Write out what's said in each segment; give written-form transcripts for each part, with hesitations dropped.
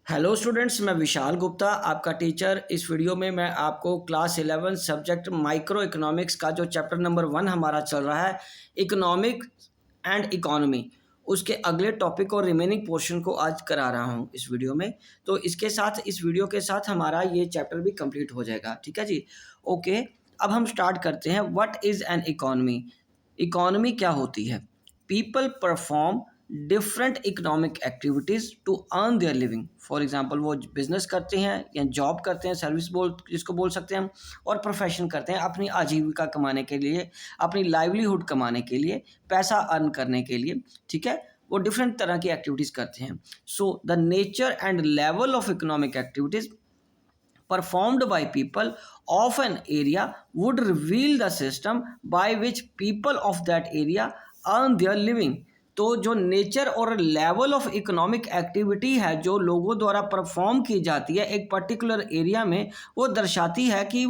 Hello students, मैं विशाल गुप्ता आपका teacher. इस वीडियो में मैं आपको क्लास 11 सब्जेक्ट माइक्रो इकोनॉमिक्स का जो चैप्टर नंबर 1 हमारा चल रहा है, इकोनॉमिक एंड इकोनॉमी, उसके अगले टॉपिक और रिमेनिंग पोर्शन को आज करा रहा हूं इस वीडियो में। तो इसके साथ इस वीडियो के साथ हमारा ये चैप्टर भी कंप्लीट हो जाएगा। ठीक है जी, ओके। अब हम स्टार्ट करते हैं। What is an economy? Economy क्या होती है? People perform different economic activities to earn their living. For example, वो बिजनेस करते हैं या जॉब करते हैं, सर्विस बोल जिसको बोल सकते हैं हम, और प्रोफेशन करते हैं अपनी आजीविका कमाने के लिए, अपनी लाइवलीहुड कमाने के लिए, पैसा अर्न करने के लिए। ठीक है, वो डिफरेंट तरह की एक्टिविटीज़ करते हैं। So the nature and level of economic activities performed by people of an area would reveal the system by which people of that area earn their living। तो जो नेचर और लेवल ऑफ इकोनॉमिक एक्टिविटी है जो लोगों द्वारा perform की जाती है एक पर्टिकुलर एरिया में, वो दर्शाती है कि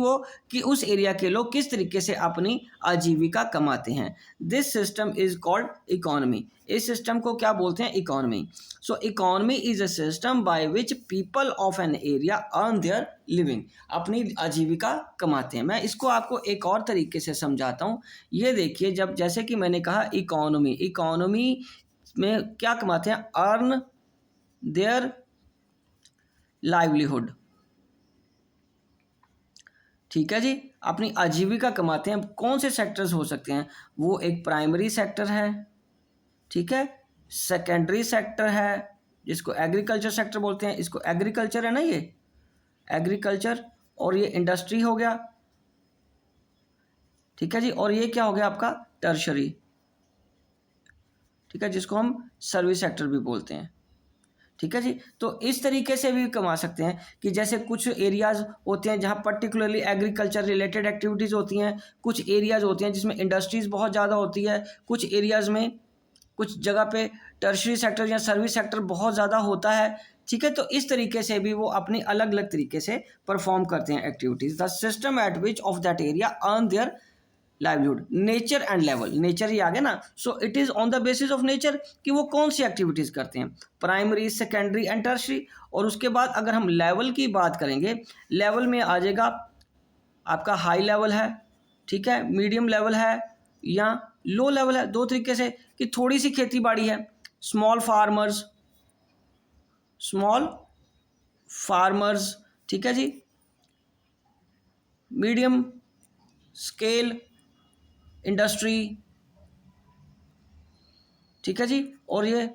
उस एरिया के लोग किस तरीके से अपनी आजीविका कमाते हैं। This system is called economy. इस सिस्टम को क्या बोलते हैं? Economy. So economy is a system by which people of an area earn their living, अपनी आजीविका कमाते हैं। मैं इसको आपको एक और तरीके से समझाता हूँ। ये देखिए, जब जैसे कि मैंने कहा इकोनॉमी में क्या कमाते हैं? Earn their livelihood. ठीक है जी, अपनी आजीविका कमाते हैं। कौन से सेक्टर्स हो सकते हैं? वो एक प्राइमरी सेक्टर है, ठीक है, सेकेंडरी सेक्टर है जिसको एग्रीकल्चर सेक्टर बोलते हैं, इसको एग्रीकल्चर है ना, ये एग्रीकल्चर, और ये इंडस्ट्री हो गया। ठीक है जी, और ये क्या हो गया आपका? टर्शरी। ठीक है, जिसको हम सर्विस सेक्टर भी बोलते हैं। ठीक है जी, तो इस तरीके से भी कमा सकते हैं कि जैसे कुछ एरियाज़ होते हैं जहाँ पर्टिकुलरली एग्रीकल्चर रिलेटेड एक्टिविटीज़ होती हैं, कुछ एरियाज़ होते हैं जिसमें इंडस्ट्रीज़ बहुत ज़्यादा होती है, कुछ एरियाज़ में कुछ जगह पे टर्शरी सेक्टर या सर्विस सेक्टर बहुत ज़्यादा होता है। ठीक है, तो इस तरीके से भी वो अपनी अलग अलग तरीके से परफॉर्म करते हैं activities. The system at which of that area earn their livelihood. Nature and level, nature ही आ गया ना। So it is on the basis of nature कि वो कौन सी एक्टिविटीज़ करते हैं, प्राइमरी, सेकेंडरी एंड टर्शरी। और उसके बाद अगर हम लेवल की बात करेंगे, लेवल में आ जाएगा आपका हाई लेवल है, ठीक है, मीडियम लेवल है या लो लेवल है। दो तरीके से कि थोड़ी सी खेती बाड़ी है, स्मॉल फार्मर्स, ठीक है जी, मीडियम स्केल इंडस्ट्री, ठीक है जी, और ये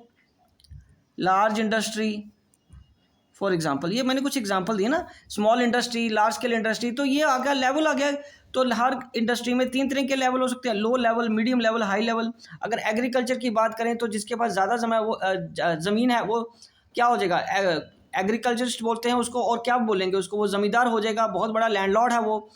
लार्ज इंडस्ट्री। फॉर एग्जांपल, ये मैंने कुछ एग्जांपल दिए ना, small industry, large scale industry. तो ये आ गया, लेवल आ गया। तो हर इंडस्ट्री में 3 तरह के लेवल हो सकते हैं, low level, medium level, high level. अगर एग्रीकल्चर की बात करें तो जिसके पास ज़्यादा ज़मीन है वो क्या हो जाएगा? एग्रीकल्चरिस्ट बोलते हैं उसको। और क्या बोलेंगे उसको? वो ज़मींदार हो जाएगा, बहुत बड़ा लैंडलॉर्ड है वो।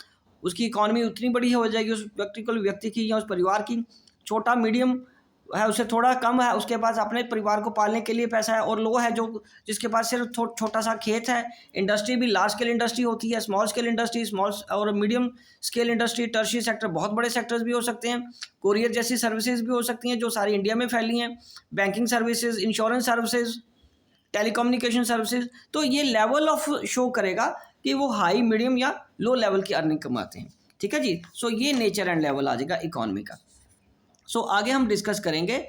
उसकी इकॉनमी उतनी बड़ी हो जाएगी उस व्यक्ति की या उस परिवार की। छोटा मीडियम है, उससे थोड़ा कम है, उसके पास अपने परिवार को पालने के लिए पैसा है। और लो है जो जिसके पास सिर्फ छोटा सा खेत है। इंडस्ट्री भी लार्ज स्केल इंडस्ट्री होती है, स्मॉल स्केल इंडस्ट्री, स्मॉल और medium scale industry, tertiary sector, बहुत बड़े सेक्टर्स भी हो सकते हैं। कोरियर जैसी सर्विसेज भी हो सकती हैं जो सारी इंडिया में फैली हैं, banking services, insurance services, telecommunication services. तो ये लेवल ऑफ शो करेगा कि वो हाई, मीडियम या लो लेवल की अर्निंग कमाते हैं। ठीक है जी, सो ये नेचर एंड लेवल आ जाएगा इकोनॉमी का। सो आगे हम डिस्कस करेंगे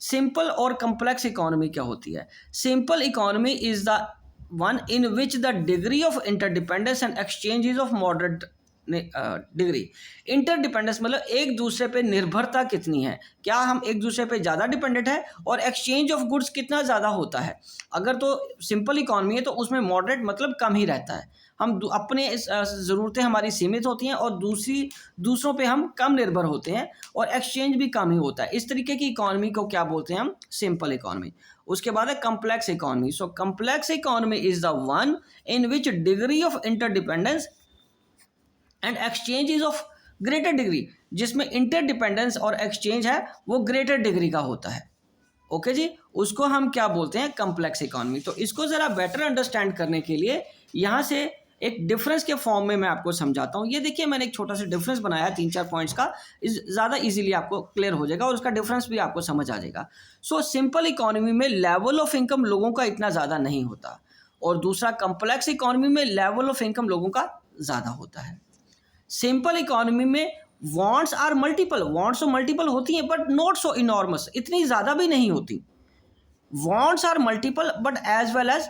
सिंपल और कम्प्लेक्स इकोनॉमी क्या होती है। Simple economy is the one in which the degree of interdependence and exchange is of moderate degree. Interdependence मतलब एक दूसरे पे निर्भरता कितनी है, क्या हम एक दूसरे पे ज़्यादा डिपेंडेंट है, और एक्सचेंज ऑफ गुड्स कितना ज़्यादा होता है। अगर तो सिंपल इकोनॉमी है तो उसमें मॉडरेट मतलब कम ही रहता है, हम अपने ज़रूरतें हमारी सीमित होती हैं और दूसरों पे हम कम निर्भर होते हैं, और एक्सचेंज भी कम ही होता है। इस तरीके की इकोनॉमी को क्या बोलते हैं हम? Simple economy. उसके बाद है complex economy. So complex economy is the one in which degree of interdependence and exchange is of greater degree, जिसमें इंटरडिपेंडेंस और एक्सचेंज है वो ग्रेटर डिग्री का होता है। ओके जी, उसको हम क्या बोलते हैं? Complex economy. तो इसको ज़रा बेटर अंडरस्टैंड करने के लिए यहाँ से एक डिफरेंस के फॉर्म में मैं आपको समझाता हूँ। ये देखिए, मैंने एक छोटा सा डिफरेंस बनाया 3-4 पॉइंट्स का, ज़्यादा इजीली आपको क्लियर हो जाएगा और उसका डिफरेंस भी आपको समझ आ जाएगा। सो सिंपल इकोनॉमी में लेवल ऑफ इनकम लोगों का इतना ज़्यादा नहीं होता, और दूसरा कम्प्लेक्स इकोनॉमी में लेवल ऑफ इनकम लोगों का ज़्यादा होता है। सिंपल इकोनॉमी में वांट्स आर मल्टीपल, वांट्स तो मल्टीपल होती हैं बट नॉट सो इनॉर्मस, इतनी ज़्यादा भी नहीं होती। Wants are multiple but as well as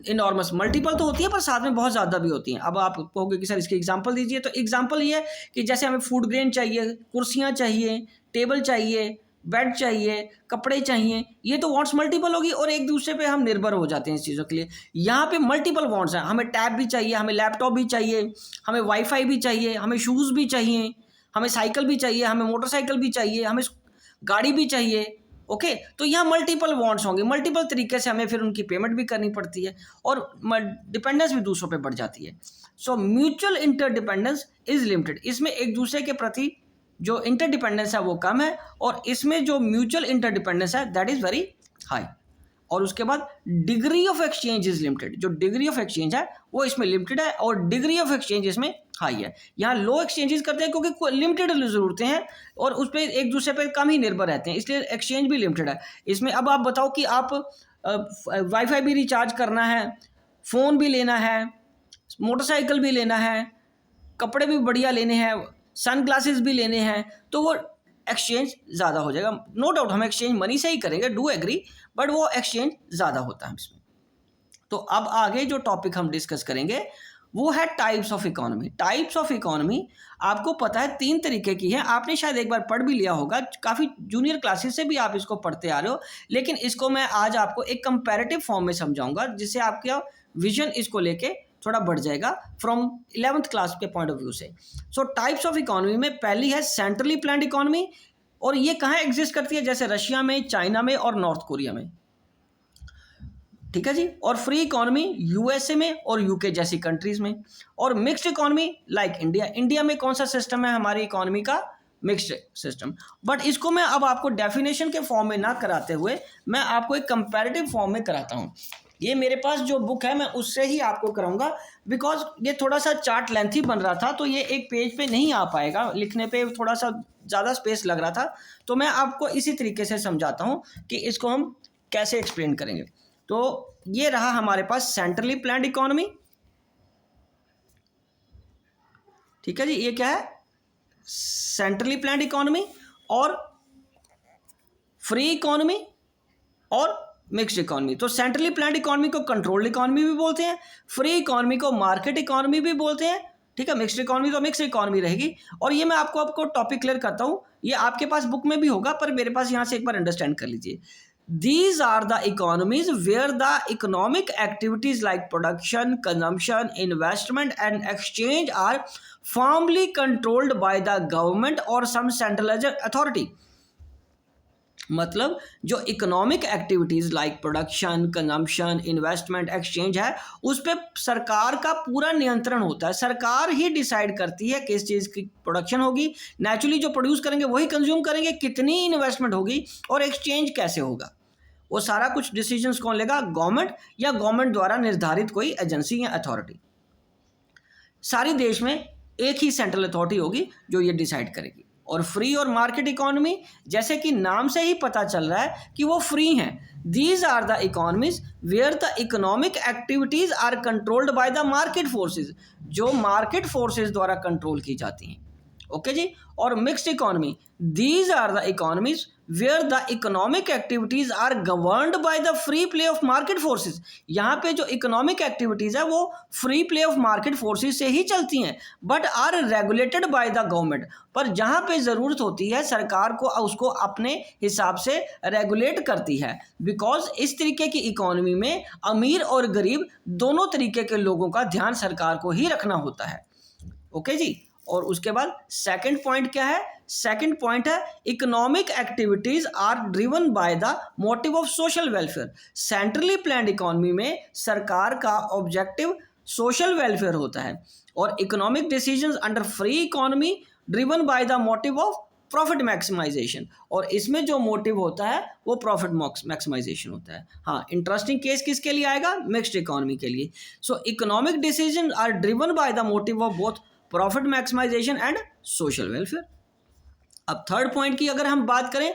enormous, multiple तो होती है पर साथ में बहुत ज़्यादा भी होती हैं। अब आप कहोगे कि सर इसकी एग्जांपल दीजिए, तो एग्जांपल ये है कि जैसे हमें फूड ग्रेन चाहिए, कुर्सियाँ चाहिए, टेबल चाहिए, बेड चाहिए, कपड़े चाहिए, ये तो वांट्स मल्टीपल होगी और एक दूसरे पे हम निर्भर हो जाते हैं इस चीज़ों के लिए। यहाँ पे मल्टीपल वांट्स हैं, हमें टैब भी चाहिए, हमें लैपटॉप भी चाहिए, हमें वाईफाई भी चाहिए, हमें शूज़ भी चाहिए, हमें साइकिल भी चाहिए, हमें मोटरसाइकिल भी चाहिए, हमें गाड़ी भी चाहिए। ओके, तो यहाँ मल्टीपल वांट्स होंगे, मल्टीपल तरीके से हमें फिर उनकी पेमेंट भी करनी पड़ती है और डिपेंडेंस भी दूसरों पे बढ़ जाती है। So mutual interdependence is limited, इसमें एक दूसरे के प्रति जो इंटरडिपेंडेंस है वो कम है और इसमें जो म्यूचुअल इंटरडिपेंडेंस है दैट इज़ वेरी हाई। और उसके बाद degree of exchange is limited, जो डिग्री ऑफ एक्सचेंज है वो इसमें लिमिटेड है और डिग्री ऑफ एक्सचेंज इसमें हाई है। यहाँ लो एक्सचेंजेस करते हैं क्योंकि लिमिटेड ज़रूरतें हैं और उस पर एक दूसरे पर कम ही निर्भर रहते हैं, इसलिए एक्सचेंज भी लिमिटेड है इसमें। अब आप बताओ कि आप वाईफाई भी रिचार्ज करना है, फ़ोन भी लेना है, मोटरसाइकिल भी लेना है, कपड़े भी बढ़िया लेने हैं, सन ग्लासेस भी लेने हैं, तो वो एक्सचेंज ज़्यादा हो जाएगा। नो डाउट हम एक्सचेंज मनी से ही करेंगे, डू एग्री, बट वो एक्सचेंज ज़्यादा होता है इसमें। तो अब आगे जो टॉपिक हम डिस्कस करेंगे वो है types of economy. Types of economy आपको पता है 3 तरीके की है, आपने शायद एक बार पढ़ भी लिया होगा, काफ़ी जूनियर क्लासेस से भी आप इसको पढ़ते आ रहे हो, लेकिन इसको मैं आज आपको एक कंपैरेटिव फॉर्म में समझाऊंगा जिससे आपका विजन इसको लेके थोड़ा बढ़ जाएगा फ्रॉम 11th क्लास के पॉइंट ऑफ व्यू से। सो टाइप्स ऑफ इकोनॉमी में पहली है सेंट्रली प्लान्ड इकोनॉमी, और ये कहाँ एग्जिस्ट करती है, जैसे रशिया में, चाइना में और नॉर्थ कोरिया में, ठीक है जी। और फ्री इकोनॉमी यूएसए में और यूके जैसी कंट्रीज में। और mixed economy like India, India में कौन सा सिस्टम है हमारी इकोनॉमी का, मिक्स्ड सिस्टम। बट इसको मैं अब आपको डेफिनेशन के फॉर्म में ना कराते हुए मैं आपको एक कंपैरेटिव फॉर्म में कराता हूँ। ये मेरे पास जो बुक है मैं उससे ही आपको कराऊंगा, बिकॉज ये थोड़ा सा चार्ट लेंथी बन रहा था तो ये एक पेज पे नहीं आ पाएगा, लिखने पे थोड़ा सा ज़्यादा स्पेस लग रहा था, तो मैं आपको इसी तरीके से समझाता हूँ कि इसको हम कैसे एक्सप्लेन करेंगे। तो ये रहा हमारे पास सेंट्रली प्लान्ड इकोनॉमी, ठीक है जी, ये क्या है सेंट्रली प्लान्ड इकोनॉमी, और फ्री इकोनॉमी और मिक्स्ड इकोनॉमी। तो सेंट्रली प्लान्ड इकोनॉमी को कंट्रोल्ड इकोनॉमी भी बोलते हैं, फ्री इकोनॉमी को मार्केट इकोनॉमी भी बोलते हैं, ठीक है। मिक्स्ड इकोनॉमी तो मिक्स्ड इकोनॉमी रहेगी। और ये मैं आपको टॉपिक क्लियर करता हूँ, ये आपके पास बुक में भी होगा पर मेरे पास यहाँ से एक बार अंडरस्टैंड कर लीजिए। These are the economies where the economic activities like production, consumption, investment and exchange are firmly controlled by the government or some centralized authority। मतलब जो economic activities like production, consumption, investment, exchange है उस पर सरकार का पूरा नियंत्रण होता है। सरकार ही डिसाइड करती है किस चीज़ की प्रोडक्शन होगी, नेचुरली जो प्रोड्यूस करेंगे वही कंज्यूम करेंगे, कितनी इन्वेस्टमेंट होगी और एक्सचेंज कैसे होगा, वो सारा कुछ डिसीजंस कौन लेगा, गवर्नमेंट या गवर्नमेंट द्वारा निर्धारित कोई एजेंसी या अथॉरिटी। सारी देश में एक ही सेंट्रल अथॉरिटी होगी जो ये डिसाइड करेगी। और फ्री और मार्केट इकोनॉमी जैसे कि नाम से ही पता चल रहा है कि वो फ्री हैं। These are the economies where the economic activities are controlled by the market forces, जो मार्केट फोर्सेज द्वारा कंट्रोल की जाती हैं, ओके जी। और mixed economy, these are the economies where the economic activities are governed by the free play of market forces. यहाँ पे जो इकोनॉमिक एक्टिविटीज है वो free play of market forces से ही चलती हैं, but are regulated by the government. पर जहाँ पे ज़रूरत होती है सरकार को उसको अपने हिसाब से रेगुलेट करती है, बिकॉज इस तरीके की इकोनॉमी में अमीर और गरीब दोनों तरीके के लोगों का ध्यान सरकार को ही रखना होता है, ओके जी। और उसके बाद सेकंड पॉइंट क्या है, सेकंड पॉइंट है economic activities are driven by the motive of social welfare. Centrally planned economy में सरकार का ऑब्जेक्टिव सोशल वेलफेयर होता है और economic decisions under free economy driven by the motive of profit maximisation. और इसमें जो मोटिव होता है वो प्रॉफिट मैक्सिमाइजेशन होता है। हाँ, इंटरेस्टिंग केस किसके लिए आएगा, मिक्स्ड इकोनॉमी के लिए। So economic decision are driven by the motive of both profit maximisation and social welfare. अब थर्ड पॉइंट की अगर हम बात करें,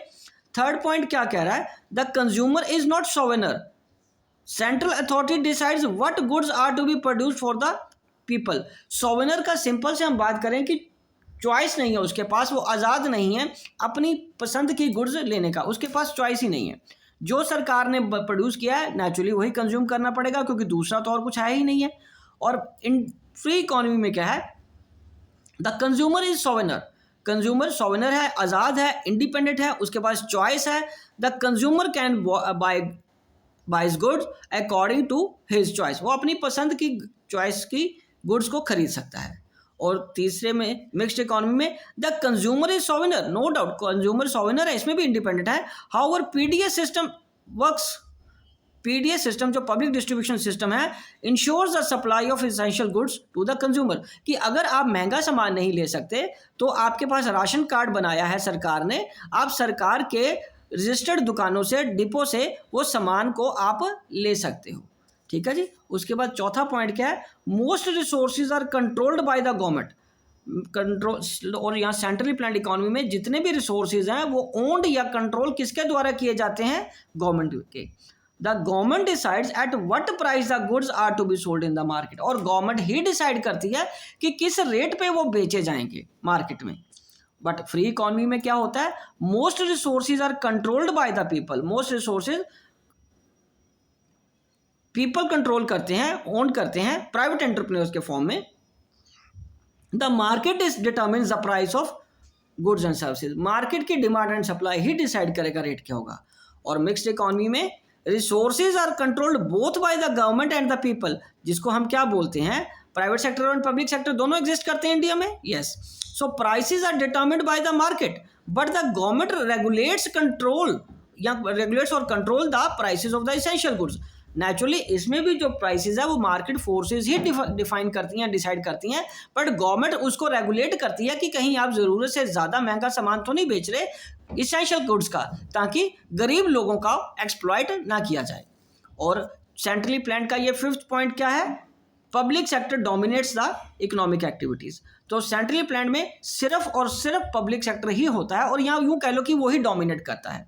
थर्ड पॉइंट क्या कह रहा है, द कंज्यूमर इज नॉट सोवेनर, central authority decides what goods are to be produced for the people. सोवेनियर का सिंपल से हम बात करें कि चॉइस नहीं है उसके पास, वो आज़ाद नहीं है अपनी पसंद की गुड्स लेने का, उसके पास चॉइस ही नहीं है। जो सरकार ने प्रोड्यूस किया है नेचुरली वही कंज्यूम करना पड़ेगा, क्योंकि दूसरा तो और कुछ है ही नहीं है। और इन फ्री इकोनॉमी में क्या है, the consumer is souvenir, consumer souvenir है, आज़ाद है, इंडिपेंडेंट है, उसके पास चॉइस है। The consumer can buys goods according to his choice, वो अपनी पसंद की चॉइस की गुड्स को खरीद सकता है। और तीसरे में मिक्स्ड इकोनॉमी में the consumer is souvenir, no doubt consumer souvenir है, इसमें भी इंडिपेंडेंट है। However PDS system works, PDS system जो पब्लिक डिस्ट्रीब्यूशन सिस्टम है, ensures the supply of essential goods to the consumer, कि अगर आप महंगा सामान नहीं ले सकते तो आपके पास राशन कार्ड बनाया है सरकार ने, आप सरकार के रजिस्टर्ड दुकानों से, डिपो से वो सामान को आप ले सकते हो। ठीक है जी। उसके बाद चौथा पॉइंट क्या है, most resources are controlled by the government, control, और यहाँ सेंट्रली प्लान्ड इकोनॉमी में जितने भी रिसोर्सेज हैं वो ओन्ड या कंट्रोल किसके द्वारा किए जाते हैं, गवर्नमेंट के। The government decides at what price the goods are to be sold in the market, और गवर्नमेंट ही डिसाइड करती है कि किस रेट पे वो बेचे जाएंगे मार्केट में। बट फ्री इकोनॉमी में क्या होता है, most resources are controlled by the people, most resources people control करते हैं, ओन करते हैं प्राइवेट एंटरप्रेन्योर्स के फॉर्म में। The market is determines the price of goods and services, market की डिमांड एंड सप्लाई ही डिसाइड करेगा रेट क्या होगा। और मिक्स्ड इकोनॉमी में resources are controlled both by the government and the people, जिसको हम क्या बोलते हैं, प्राइवेट सेक्टर और पब्लिक सेक्टर दोनों एग्जिस्ट करते हैं इंडिया में। Yes, so prices are determined by the market but the government regulates control या रेगुलेट्स और control the prices of the essential goods. Naturally इसमें भी जो प्राइसेस है वो मार्केट फोर्सेस ही डिफाइन करती हैं, डिसाइड करती हैं, बट गवर्नमेंट उसको रेगुलेट करती है कि कहीं आप ज़रूरत से ज़्यादा महंगा सामान तो नहीं बेच रहे इसेंशियल गुड्स का, ताकि गरीब लोगों का एक्सप्लॉइट ना किया जाए। और सेंट्रली प्लान्ड का ये फिफ्थ पॉइंट क्या है, public sector dominates the economic activities. तो सेंट्रली प्लान्ड में सिर्फ और सिर्फ पब्लिक सेक्टर ही होता है, और यहाँ यूँ कह लो कि वही डोमिनेट करता है।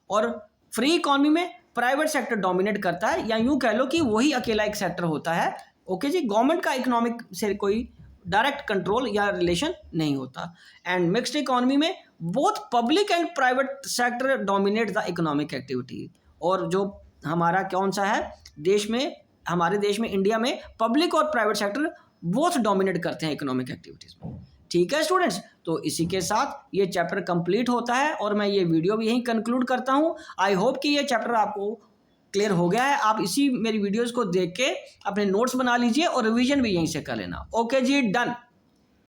और फ्री इकोनॉमी में प्राइवेट सेक्टर डोमिनेट करता है, या यूँ कह लो कि वही अकेला एक सेक्टर होता है। ओके जी, गवर्नमेंट का इकोनॉमिक से कोई डायरेक्ट कंट्रोल या रिलेशन नहीं होता। एंड मिक्स्ड इकोनॉमी में both public and private sector dominate the economic activity. और जो हमारा कौन सा है देश में, हमारे देश में इंडिया में पब्लिक और प्राइवेट सेक्टर बोथ डोमिनेट करते हैं इकोनॉमिक एक्टिविटीज़ में। ठीक है स्टूडेंट्स, तो इसी के साथ ये चैप्टर कंप्लीट होता है और मैं ये वीडियो भी यहीं कंक्लूड करता हूँ। आई होप कि ये चैप्टर आपको क्लियर हो गया है। आप इसी मेरी वीडियोस को देख के अपने नोट्स बना लीजिए और रिवीजन भी यहीं से कर लेना। ओके जी, डन।